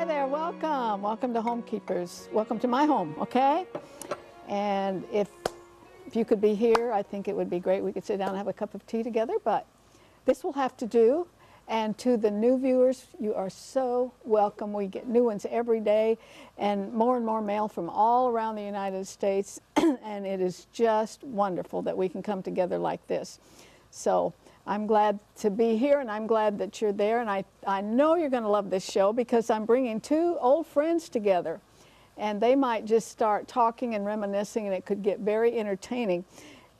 Hi there, welcome. Welcome to Homekeepers. Welcome to my home, okay? And if you could be here, I think it would be great. We could sit down and have a cup of tea together, but this will have to do. And to the new viewers, you are so welcome. We get new ones every day and more mail from all around the United States. And it is just wonderful that we can come together like this. So I'm glad to be here, and I'm glad that you're there. And I know you're going to love this show because I'm bringing two old friends together. And they might just start talking and reminiscing, and it could get very entertaining.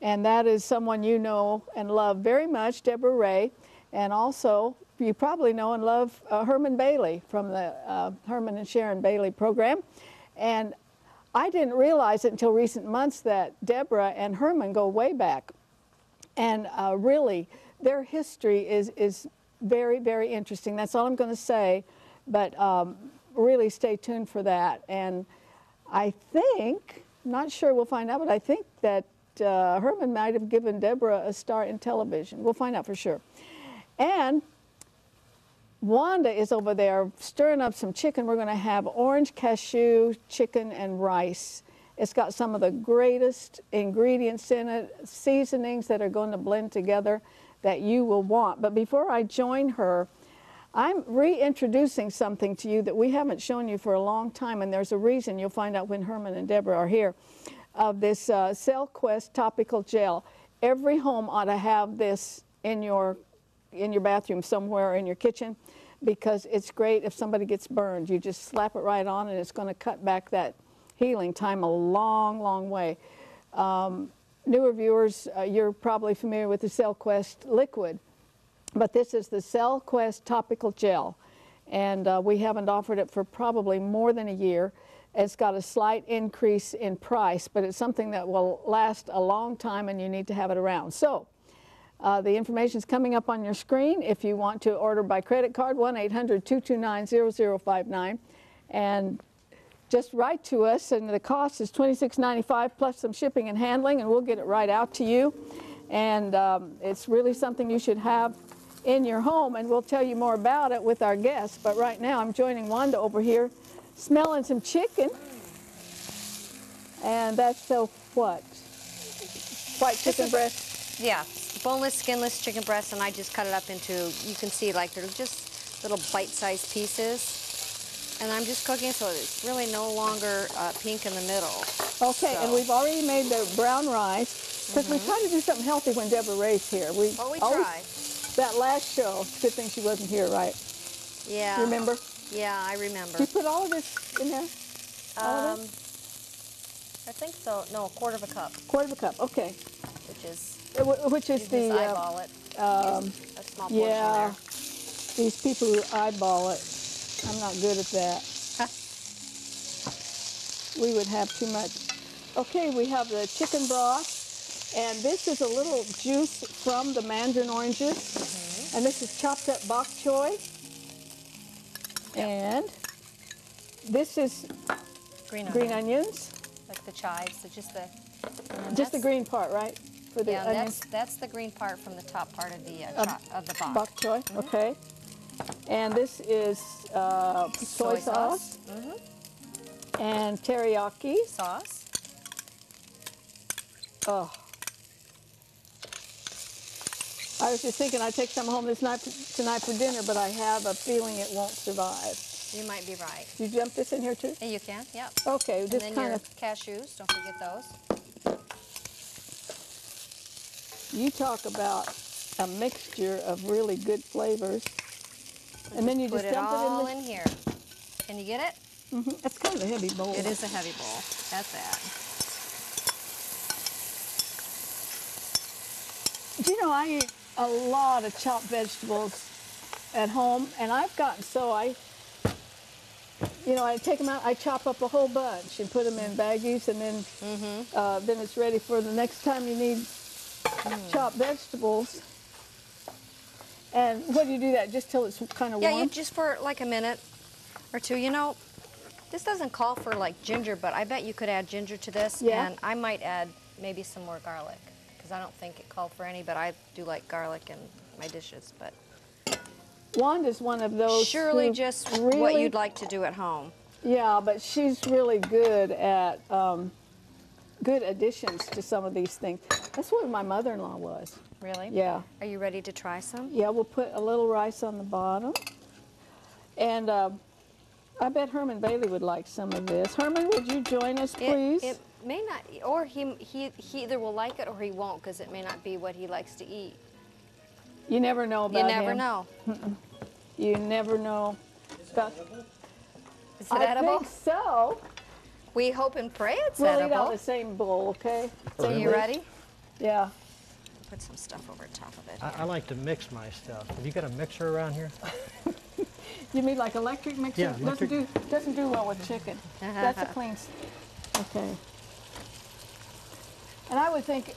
And that is someone you know and love very much, Deborah Ray. And also, you probably know and love Herman Bailey from the Herman and Sharon Bailey program. And I didn't realize it until recent months that Deborah and Herman go way back. And really, their history is very, very interesting. That's all I'm going to say. But really stay tuned for that. And I think, not sure, we'll find out, but I think that Herman might have given Deborah a start in television. We'll find out for sure. And Wanda is over there stirring up some chicken. We're going to have orange cashew chicken and rice. It's got some of the greatest ingredients in it, seasonings that are going to blend together that you will want. But before I join her, I'm reintroducing something to you that we haven't shown you for a long time, and there's a reason. You'll find out when Herman and Deborah are here, of this Cellquest topical gel. Every home ought to have this in your bathroom somewhere or in your kitchen, because it's great if somebody gets burned. You just slap it right on, and it's going to cut back that healing time a long way. Newer viewers, you're probably familiar with the Cellquest liquid, but this is the Cellquest topical gel, and we haven't offered it for probably more than a year. It's got a slight increase in price, but it's something that will last a long time, and you need to have it around. So the information is coming up on your screen. If you want to order by credit card, 1-800-229-0059, and just write to us, and the cost is $26.95 plus some shipping and handling, and we'll get it right out to you. And it's really something you should have in your home, and we'll tell you more about it with our guests. But right now I'm joining Wanda over here smelling some chicken, and that's what? White chicken breast? Yeah, boneless, skinless chicken breast, and I just cut it up into, you can see like they're just little bite-sized pieces. And I'm just cooking so it's really no longer pink in the middle. Okay, so. And we've already made the brown rice, because we try to do something healthy when Deborah Ray's here. We try. That last show, it's a good thing she wasn't here, right? Yeah. You remember? Yeah, I remember. Did you put all of this in there? All of it? I think so. No, a quarter of a cup. Quarter of a cup, okay. Which is the... just eyeball it. A small portion there. These people who eyeball it, I'm not good at that. We would have too much. Okay, we have the chicken broth, and this is a little juice from the mandarin oranges, and this is chopped up bok choy, and this is green onions. Like the chives, so just the green part, right? For the onions. That's the green part from the top part of the bok. Bok choy, okay. And this is soy sauce and teriyaki sauce. Oh, I was just thinking I'd take some home tonight for dinner, but I have a feeling it won't survive. You might be right. You dump this in here too? Yeah, you can. Yeah. Okay, just and then kind your of cashews. Don't forget those. You talk about a mixture of really good flavors. And then you just dump it all in here. Can you get it? It's kind of a heavy bowl. It is a heavy bowl. That's that. Do you know, I eat a lot of chopped vegetables at home, and I've gotten so I take them out, I chop up a whole bunch and put them in baggies, and then then it's ready for the next time you need chopped vegetables. And what do you do that just till it's kind of warm? Yeah, just for like a minute or two. You know, this doesn't call for like ginger, but I bet you could add ginger to this. Yeah. And I might add maybe some more garlic, because I don't think it called for any, but I do like garlic in my dishes. But Wanda's one of those Surely who just really, what you'd like to do at home. Yeah, but she's really good at good additions to some of these things. That's what my mother-in-law was. Really? Yeah. Are you ready to try some? Yeah, we'll put a little rice on the bottom. And I bet Herman Bailey would like some of this. Herman, would you join us, please? It may not, or he either will like it or he won't, because it may not be what he likes to eat. You never know about him. You never know. You never know. Is it edible? I think so. We hope and pray it's We'll edible. eat out of the same bowl, okay? So you ready? Yeah. Put some stuff over top of it. I like to mix my stuff. Have you got a mixer around here? You mean like electric mixer? Yeah, electric. Doesn't do well with chicken. That's a clean. Okay. And I would think,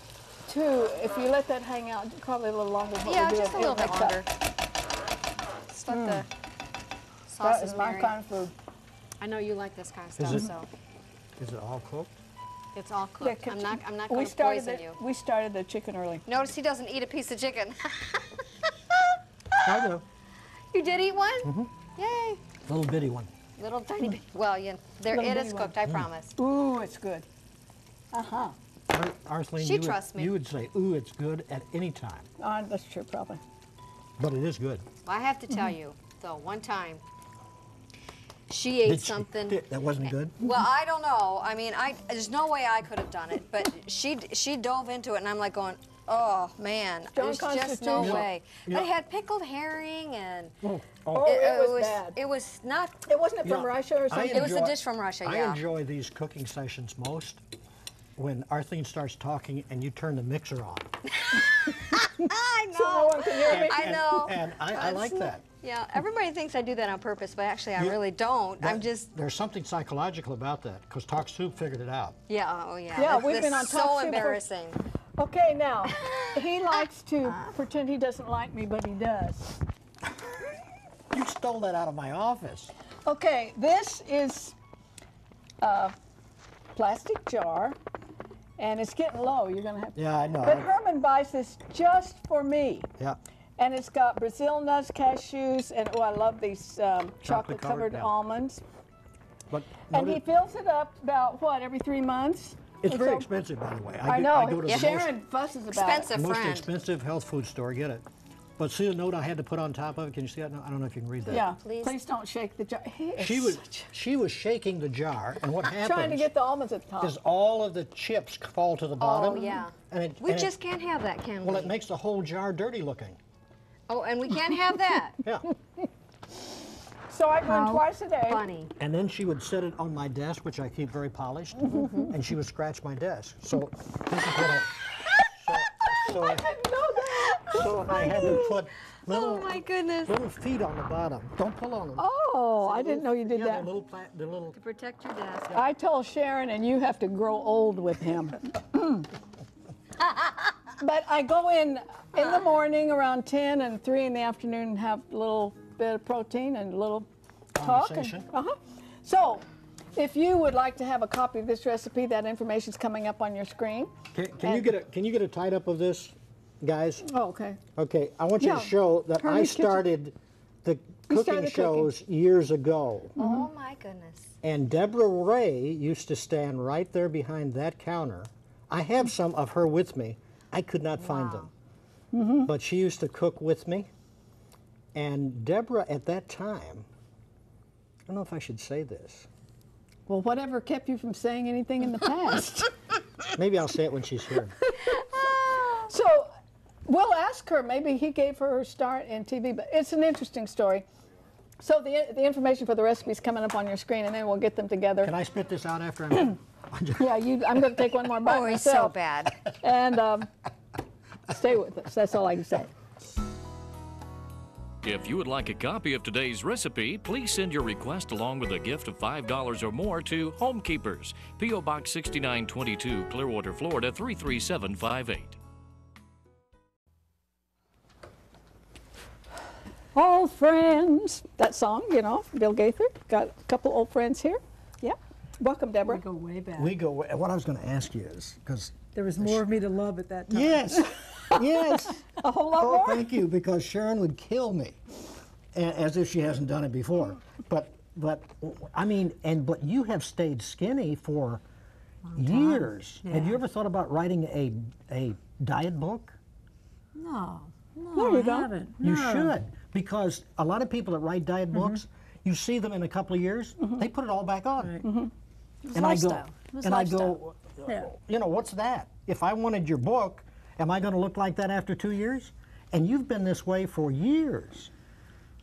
too, if you let that hang out probably a little longer. Yeah, just a little bit longer. Just let the sauces That is my marinate. kind of food. I know you like this kind of stuff, so Is it all cooked? it's all cooked. Yeah, I'm not going to poison you. We started the chicken early. Notice he doesn't eat a piece of chicken. I know. You did eat one? Mm-hmm. Yay. Little bitty one. Little tiny bit. Well, Little it bitty is one. cooked, I promise. Ooh, it's good. Uh-huh. Arthelene, She trusts me. You would say, ooh, it's good at any time. That's true, probably. But it is good. Well, I have to tell you, though, one time she ate Did she- something. that wasn't good? Well, I don't know. I mean, there's no way I could have done it, but she dove into it, and I'm like going, oh man, there's just no Constitution. way. Yeah. But it had pickled herring and Oh, it was bad. It was not. It wasn't from Yeah, Russia or something? It was a dish from Russia. I Yeah. enjoy these cooking sessions most when Arthelene starts talking and you turn the mixer on. I know. So no one can hear me? I know. And I like that. Yeah, everybody thinks I do that on purpose, but actually I really don't. I'm just. There's something psychological about that, because Talk Soup figured it out. Yeah. Oh yeah. Yeah, That's- we've been that's on Talk so Soup for- embarrassing. Okay, now, he likes to pretend he doesn't like me, but he does. You stole that out of my office. Okay, this is a plastic jar, and it's getting low. You're going to have to. Yeah, I know. But Herman buys this just for me. Yeah. And it's got Brazil nuts, cashews, and oh, I love these chocolate-covered Chocolate-covered, yeah. almonds. But And he fills it up about, what, every 3 months? it's And very so- expensive, by the way. I know. I go to the Sharon fusses about Expensive. it. most friend. expensive health food store. Get it. But see the note I had to put on top of it? Can you see that? I don't know if you can read that. Yeah, Please. please don't shake the jar. He is She was shaking the jar, and what happens trying to get the almonds at the top. is all of the chips fall to the bottom. Oh yeah. And We and just can't have that, can we? well, it makes the whole jar dirty looking. Oh, and we can't have that. Yeah. So I go in twice a day. Funny. And then she would set it on my desk, which I keep very polished, and she would scratch my desk. So this is what I didn't know that. so I had to put Oh my goodness. little feet on the bottom. Don't pull on them. Oh, I didn't know you did yeah, that. they're little. To protect your desk. I told Sharon, and you have to grow old with him. But I go in the morning around 10 and 3 in the afternoon and have a little bit of protein and a little talk. Conversation. So, if you would like to have a copy of this recipe, that information is coming up on your screen. Can you get a tied up of this, guys? Oh, okay. Okay, I want you Yeah. to show that I Herman's Kitchen. started the You cooking started shows years ago. Oh my goodness. And Deborah Ray used to stand right there behind that counter. I have some of her with me. I could not find them. But she used to cook with me. And Deborah at that time, I don't know if I should say this. Well, whatever kept you from saying anything in the past? Maybe I'll say it when she's here. So, we'll ask her. Maybe he gave her start in TV, but it's an interesting story. So the information for the recipe is coming up on your screen, and then we'll get them together. Can I spit this out after I'm Yeah, I'm going to take one more bite Oh, he's so myself. bad. And stay with us. That's all I can say. If you would like a copy of today's recipe, please send your request along with a gift of $5 or more to Homekeepers, P.O. Box 6922, Clearwater, Florida 33758. Old friends. That song, you know, Bill Gaither. Got a couple old friends here. Yeah. Welcome, Deborah. We go way back. what I was going to ask you is, because There was more of me to love at that time. yes, yes. A whole lot Oh, more? thank you, because Sharon would kill me. as if she hasn't done it before. But I mean, but you have stayed skinny for years. Yeah. Have you ever thought about writing a diet book? No, There you I go. haven't. You No. should, because a lot of people that write diet books, you see them in a couple of years, they put it all back on. Right. And I go, lifestyle. It was and I lifestyle. go, Yeah. you know, what's that? If I wanted your book, am I going to look like that after 2 years? And you've been this way for years.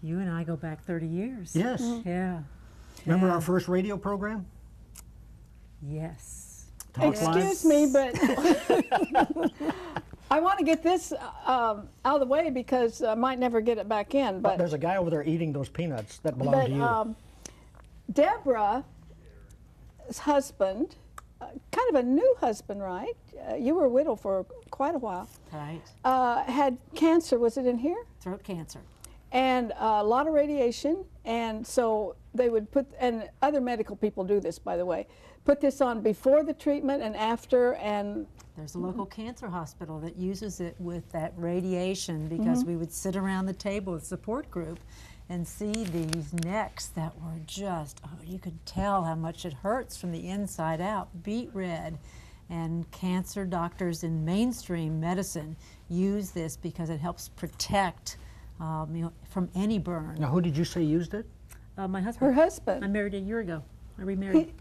You and I go back 30 years. Yes. Yeah. Remember Yeah. our first radio program? Yes. Talk Live? Excuse me, but I want to get this out of the way because I might never get it back in. But But there's a guy over there eating those peanuts that belong to you. Deborah's husband, kind of a new husband, right? You were a widow for quite a while. Right. Had cancer. Was it in here? Throat cancer. And a lot of radiation, and so they would put, and other medical people do this, by the way, put this on before the treatment and after, and There's a local cancer hospital that uses it with that radiation because we would sit around the table with support group and see these necks that were just, oh, you could tell how much it hurts from the inside out, beet red. And cancer doctors in mainstream medicine use this because it helps protect you know, from any burn. Now, who did you say used it? My husband. her husband. I married a year ago. I remarried.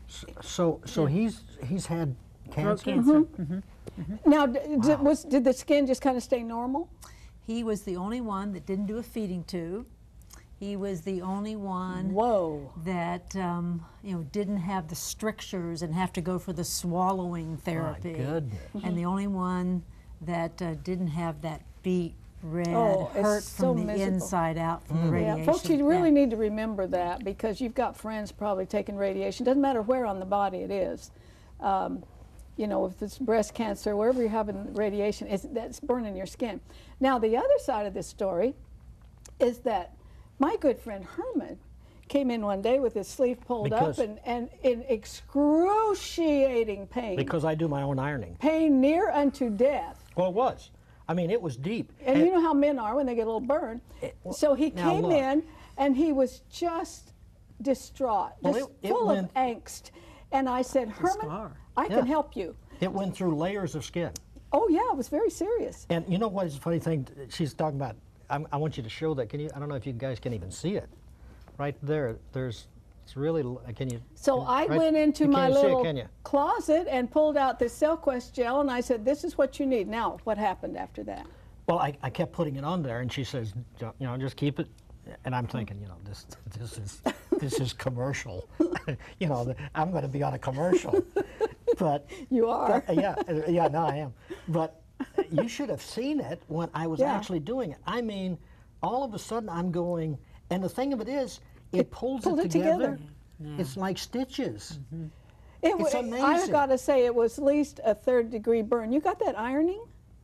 So he's had Throat cancer? cancer. Now, did the skin just kind of stay normal? He was the only one that didn't do a feeding tube. He was the only one Whoa. that you know, didn't have the strictures and have to go for the swallowing therapy. goodness. And the only one that didn't have that beet red Oh, it's hurt so from the miserable. inside out from the radiation. Yeah, folks, you really need to remember that because you've got friends probably taking radiation. Doesn't matter where on the body it is. You know, if it's breast cancer, wherever you're having radiation, that's burning your skin. Now, the other side of this story is that my good friend Herman came in one day with his sleeve pulled up and in excruciating pain. Because I do my own ironing. Pain near unto death. Well, it was. I mean, it was deep. And you know how men are when they get a little burn. So he now came look. in and he was just distraught, Well, just it full went- of angst. And I said, Herman, scar. I Yeah. can help you. It went through layers of skin. Oh yeah, it was very serious. And you know what is the funny thing? She's talking about, I want you to show that. Can you, I don't know if you guys can even see it. Right there, it's really, can you? So I right- went into you my can't see it, little can you? closet and pulled out the Cellquest gel and I said, this is what you need. Now, what happened after that? Well, I kept putting it on there, and she says, you know, just keep it. And I'm thinking, you know, this is commercial. You know, I'm going to be on a commercial. But You are. yeah, no, I am. But you should have seen it when I was Yeah. actually doing it. I mean, all of a sudden I'm going, and the thing of it is, it pulls pulled it it together. together. It's like stitches. It's amazing. I got to say, it was at least a 3rd-degree burn. You got that ironing?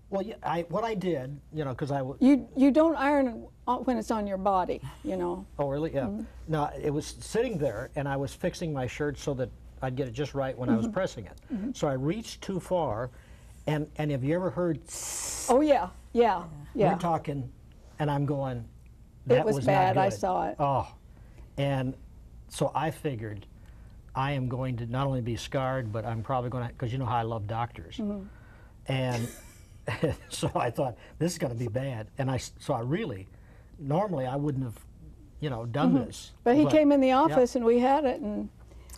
Well, yeah, what I did, you know, because You don't iron when it's on your body, you know. Oh, really? Yeah. No, it was sitting there, and I was fixing my shirt so that I'd get it just right when I was pressing it. So I reached too far, and have you ever heard? Oh yeah, yeah, yeah. We're talking, and I'm going. That It was not bad. I good." saw it. Oh, and so I figured I am going to not only be scarred, but I'm probably going to, because you know how I love doctors, and so I thought this is going to be bad, and so I really, normally I wouldn't have, you know, done this. But he came in the office and we had it, and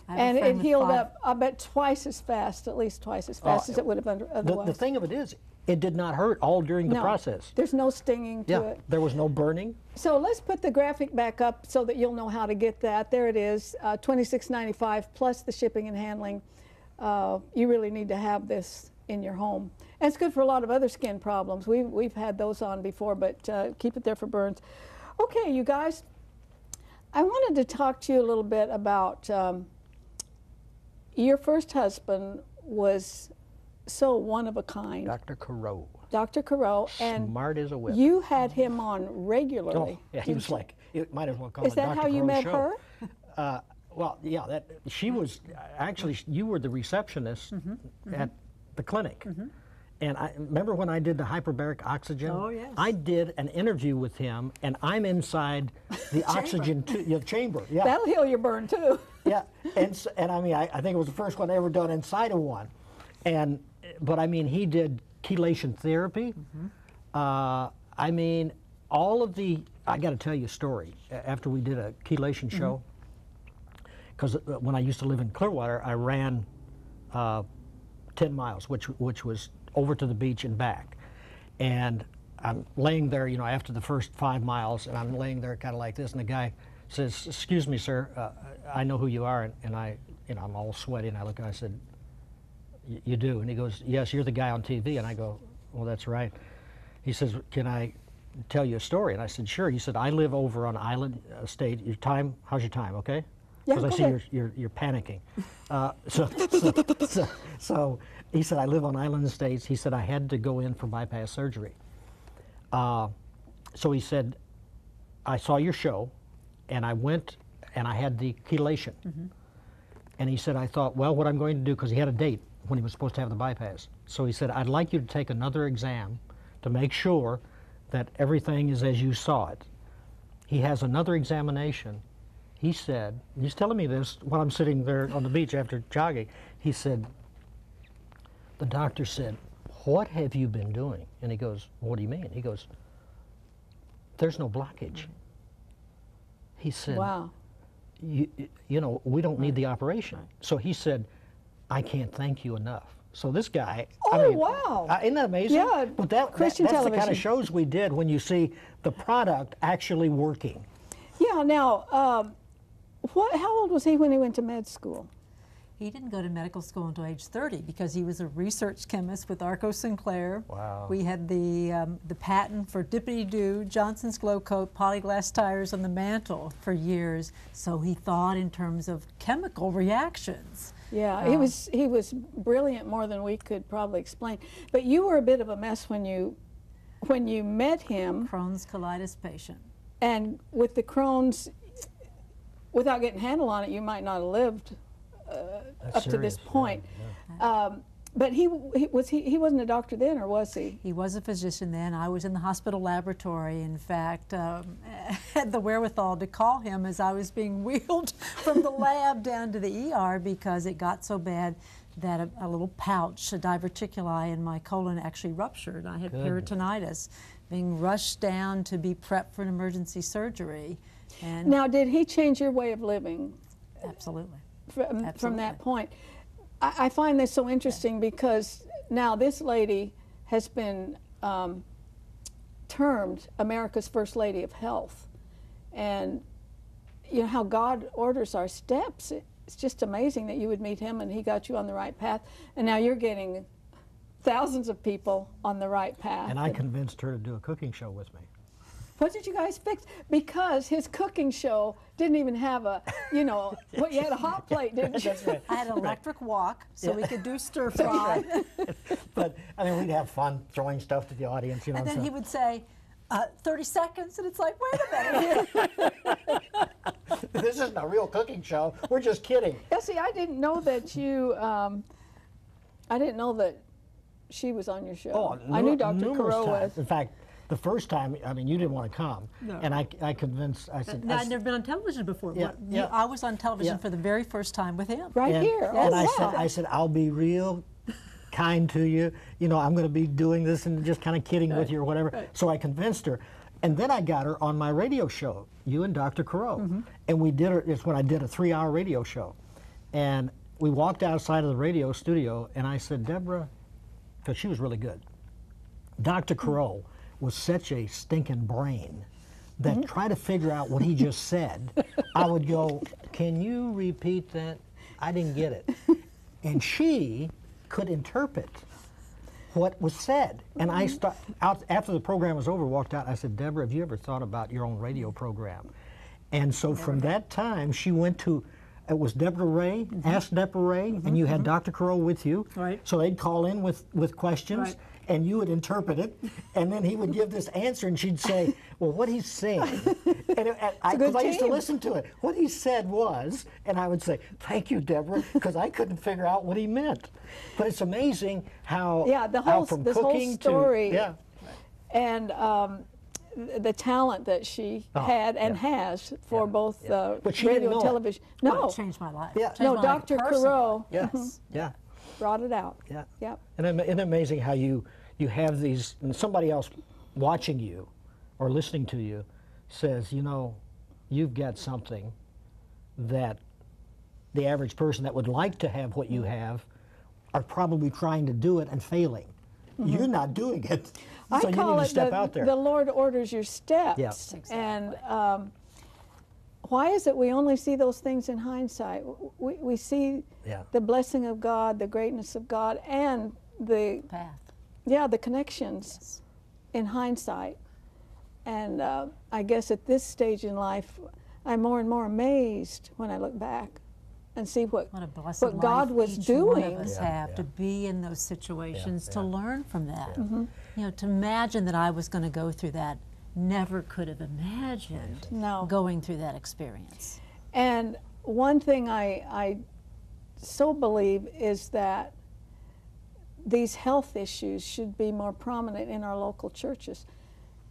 I have a and it friend with healed 5 up, I bet, twice as fast, at least twice as fast as it would have otherwise. The thing of it is, it did not hurt all during the No, process. there's no stinging to Yeah, it. there was no burning. So let's put the graphic back up so that you'll know how to get that. There it is, $26.95 plus the shipping and handling. You really need to have this in your home. And it's good for a lot of other skin problems. We've had those on before, but keep it there for burns. Okay, you guys, I wanted to talk to you a little bit about your first husband was so one of a kind. Dr. Carreau, Dr. Carreau, and smart as a whip. you had him on regularly. Oh, yeah, he was like, it might as well call Is it that Dr. how you Carreau's met show. her? Well, yeah, she was, actually, you were the receptionist at the clinic. And I remember when I did the hyperbaric oxygen. Oh, yes. I did an interview with him, and I'm inside the oxygen chamber. Yeah. That'll heal your burn too. Yeah, and I mean, I think it was the first one ever done inside of one, but I mean, he did chelation therapy. I mean, all of the. I got to tell you a story. After we did a chelation show, because when I used to live in Clearwater, I ran 10 miles, which was over to the beach and back, and I'm laying there, you know, after the first 5 miles, and I'm laying there kind of like this, and the guy says, "Excuse me, sir, I know who you are," and I, you know, I'm all sweaty, and I look, and I said, "You do?" And he goes, "Yes, you're the guy on TV," and I go, "Well, that's right." He says, "Can I tell you a story?" And I said, "Sure." He said, "I live over on Island Estate. Your time? How's your time? Okay?" Yeah, Because I see you're panicking. So he said, "I live on Island Estates." He said, "I had to go in for bypass surgery." So he said, "I saw your show, and I went and I had the chelation." And he said, "I thought, well, what I'm going to do," because he had a date when he was supposed to have the bypass. So he said, "I'd like you to take another exam to make sure that everything is as you saw it." He has another examination. He said, he's telling me this while I'm sitting there on the beach after jogging. He said, the doctor said, "What have you been doing?" And he goes, "What do you mean?" He goes, "There's no blockage." He said, Wow. You know, we don't need the operation. So he said, "I can't thank you enough." So this guy, I Oh, mean, wow. Isn't that amazing? Yeah, But that's Christian the kind television. of shows we did when you see the product actually working. Yeah. Now, how old was he when he went to med school? He didn't go to medical school until age 30 because he was a research chemist with Arco Sinclair. Wow. We had the patent for Dippity-Doo, Johnson's Glow Coat, polyglass tires on the mantle for years. So he thought in terms of chemical reactions. Yeah, he was brilliant, more than we could probably explain. But you were a bit of a mess when you met him, Crohn's colitis patient. and with the Crohn's, without getting a handle on it, you might not have lived up to this point. But he wasn't a doctor then, or was he? He was a physician then. I was in the hospital laboratory. In fact, had the wherewithal to call him as I was being wheeled from the lab down to the ER because it got so bad that a little pouch, a diverticuli in my colon actually ruptured. I had peritonitis, being rushed down to be prepped for an emergency surgery. And Now, did he change your way of living absolutely. from that point? I find this so interesting because now this lady has been termed America's First Lady of Health. And you know how God orders our steps. It's just amazing that you would meet him and he got you on the right path. And now you're getting thousands of people on the right path. And I convinced her to do a cooking show with me. What did you guys fix? Because his cooking show didn't even have a, you know, well, you had a hot plate, didn't you? That's right. I had an electric wok so we could do stir fry. But I mean, we'd have fun throwing stuff to the audience, you know. And then so. he would say, 30 seconds, and it's like, wait a minute. This isn't a real cooking show. We're just kidding. Yeah, see, I didn't know that you, I didn't know that she was on your show. I knew Dr. numerous Carreau times. was. In fact, the first time, I mean, you didn't want to come. No. And I convinced, I said, No, I'd never been on television before. Yeah, yeah. I was on television Yeah. for the very first time with him. Right and, here. And Oh, I said, I'll be real kind to you. You know, I'm going to be doing this and just kind of kidding with you or whatever. So I convinced her. And then I got her on my radio show, you and Dr. Carreau. And we did it's when I did a 3-hour radio show. And we walked outside of the radio studio and I said, Deborah, because she was really good, Dr. Carreau was such a stinking brain that try to figure out what he just said, I would go, can you repeat that? I didn't get it. And she could interpret what was said. And I after the program was over, walked out, I said, Deborah, have you ever thought about your own radio program? And so from that time, she went to, it was Deborah Ray, Ask Deborah Ray, and you had Dr. Carreau with you. Right. So they'd call in with questions. Right. And you would interpret it, and then he would give this answer, and she'd say, well, what he's saying. And I used to listen to it. What he said was, and I would say, "Thank you, Deborah," because I couldn't figure out what he meant. But it's amazing how this whole story, and the talent that she had and has for both radio and television. No, it changed my life. Yeah. No, Dr. Carreau. Yes. Yeah. Brought it out. Yeah. Yep. And isn't it amazing how you have these, and somebody else watching you or listening to you says, you know, you've got something that the average person that would like to have what you have are probably trying to do it and failing. You're not doing it. So you need to step out there. The Lord orders your steps. Yeah. Exactly. And why is it we only see those things in hindsight? We see the blessing of God, the greatness of God, and the path. Yeah, the connections in hindsight. And I guess at this stage in life, I'm more and more amazed when I look back and see what a blessed what God was each doing. One of us have to be in those situations to learn from that. You know, to imagine that I was going to go through that, never could have imagined going through that experience. And one thing I so believe is that these health issues should be more prominent in our local churches.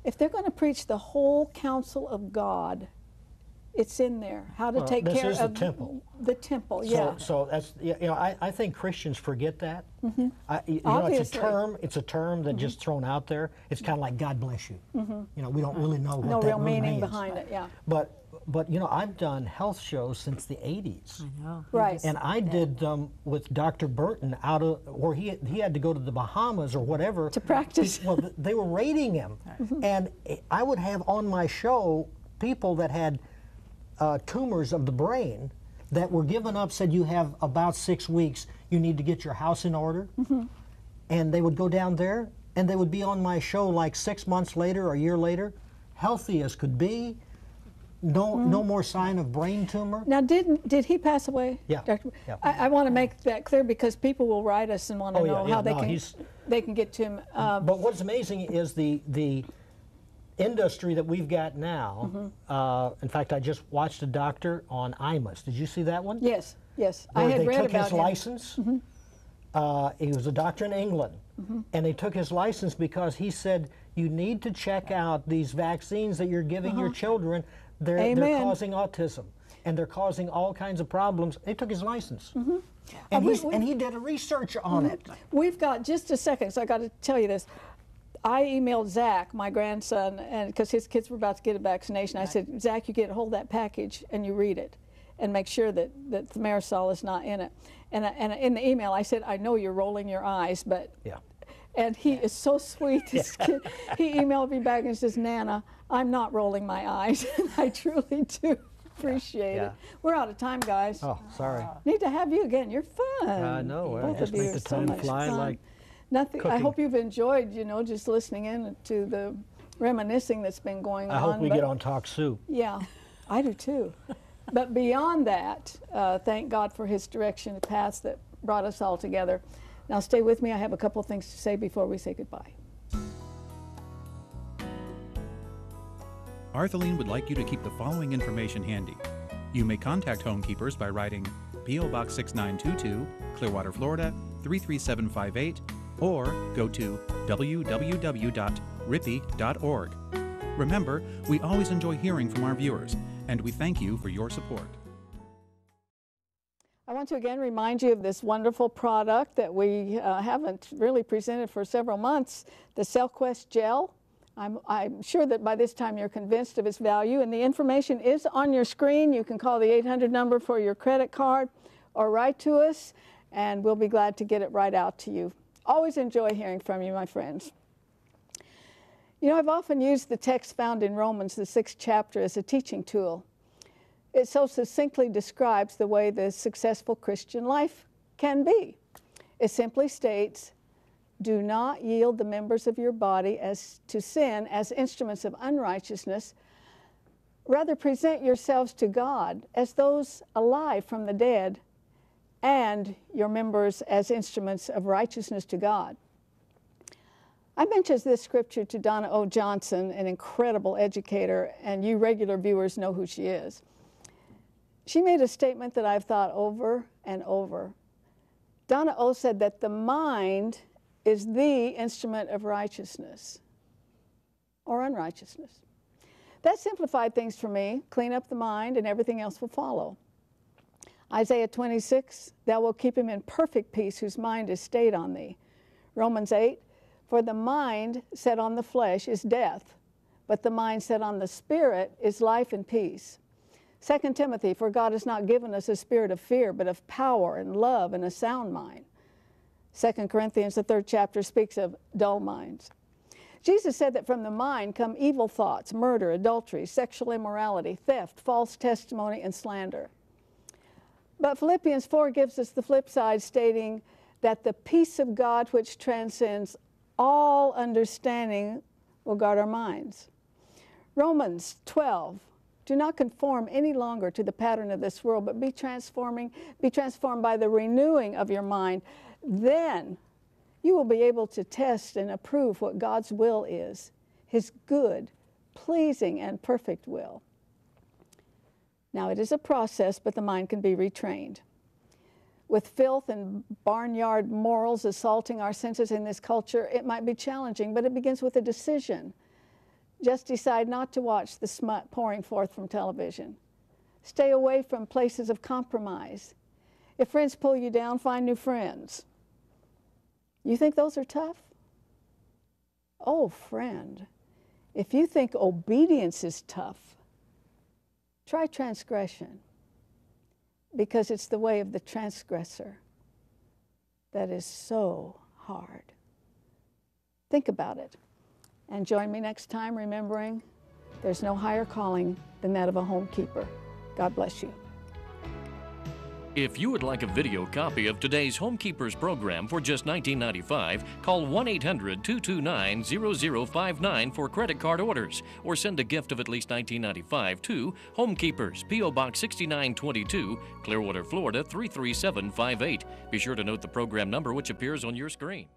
If they're going to preach the whole counsel of God, it's in there. How to take care of the temple. The temple, So that's, you know, I think Christians forget that. You know, Obviously. it's a term that just thrown out there. It's kind of like God bless you. You know, we don't really know what no that real really meaning means. behind it. Yeah. But you know, I've done health shows since the 80s. I know. Right. And I did them with Dr. Burton out of where he had to go to the Bahamas or whatever To practice. Well, they were rating him, and I would have on my show people that had tumors of the brain that were given up. Said you have about 6 weeks. You need to get your house in order, and they would go down there and they would be on my show like 6 months later or a year later, healthy as could be. No more sign of brain tumor. Now, did he pass away? Yeah. Dr. Yeah. I want to make that clear because people will write us and want to know how they can get to him. But what's amazing is the industry that we've got now. In fact, I just watched a doctor on IMUS. Did you see that one? Yes. I Where had they read took about his him. license. He was a doctor in England, and they took his license because he said you need to check out these vaccines that you're giving your children. They're causing autism, and they're causing all kinds of problems. They took his license, and he did a research on it. We've got just a second, so I got to tell you this. I emailed Zach, my grandson, and because his kids were about to get a vaccination, I said, Zach, you get hold of that package and you read it, and make sure that the thimerosal is not in it. And in the email, I said, I know you're rolling your eyes, but. And he is so sweet, this kid. He emailed me back and says, Nana, I'm not rolling my eyes. And I truly do appreciate it. We're out of time, guys. Oh, sorry. Need to have you again. You're fun. I know. Both Just of you make are the so time much fly fun. like nothing. I cooking. hope you've enjoyed, you know, just listening in to the reminiscing that's been going on. I hope we get on Talk Soup. Yeah, I do too. But beyond that, thank God for his direction, the paths that brought us all together. Now stay with me. I have a couple things to say before we say goodbye. Arthelene would like you to keep the following information handy. You may contact Homekeepers by writing P.O. Box 6922, Clearwater, Florida 33758, or go to www.rippy.org. Remember, we always enjoy hearing from our viewers, and we thank you for your support. I want to again remind you of this wonderful product that we haven't really presented for several months, the Cellquest gel. I'm sure that by this time you're convinced of its value, and the information is on your screen. You can call the 800 number for your credit card or write to us, and we'll be glad to get it right out to you. Always enjoy hearing from you, my friends. You know, I've often used the text found in Romans, the 6th chapter, as a teaching tool. It so succinctly describes the way the successful Christian life can be. It simply states, do not yield the members of your body to sin as instruments of unrighteousness. Rather, present yourselves to God as those alive from the dead, and your members as instruments of righteousness to God. I mentioned this scripture to Donna O. Johnson, an incredible educator, and you regular viewers know who she is. She made a statement that I've thought over and over. Donna O. said that the mind is the instrument of righteousness or unrighteousness. That simplified things for me. Clean up the mind and everything else will follow. Isaiah 26, thou wilt keep him in perfect peace whose mind is stayed on thee. Romans 8, for the mind set on the flesh is death, but the mind set on the spirit is life and peace. 2 Timothy, for God has not given us a spirit of fear, but of power and love and a sound mind. 2 Corinthians, the 3rd chapter, speaks of dull minds. Jesus said that from the mind come evil thoughts, murder, adultery, sexual immorality, theft, false testimony, and slander. But Philippians 4 gives us the flip side, stating that the peace of God which transcends all understanding will guard our minds. Romans 12, do not conform any longer to the pattern of this world, but be transformed by the renewing of your mind. Then you will be able to test and approve what God's will is, his good, pleasing, and perfect will. Now, it is a process, but the mind can be retrained. With filth and barnyard morals assaulting our senses in this culture, it might be challenging, but it begins with a decision. Just decide not to watch the smut pouring forth from television. Stay away from places of compromise. If friends pull you down, find new friends. You think those are tough? Oh, friend, if you think obedience is tough, try transgression, because it's the way of the transgressor that is so hard. Think about it, and join me next time remembering there's no higher calling than that of a homekeeper. God bless you. If you would like a video copy of today's Homekeepers program for just $19.95, call 1-800-229-0059 for credit card orders, or send a gift of at least $19.95 to Homekeepers, P.O. Box 6922, Clearwater, Florida 33758. Be sure to note the program number which appears on your screen.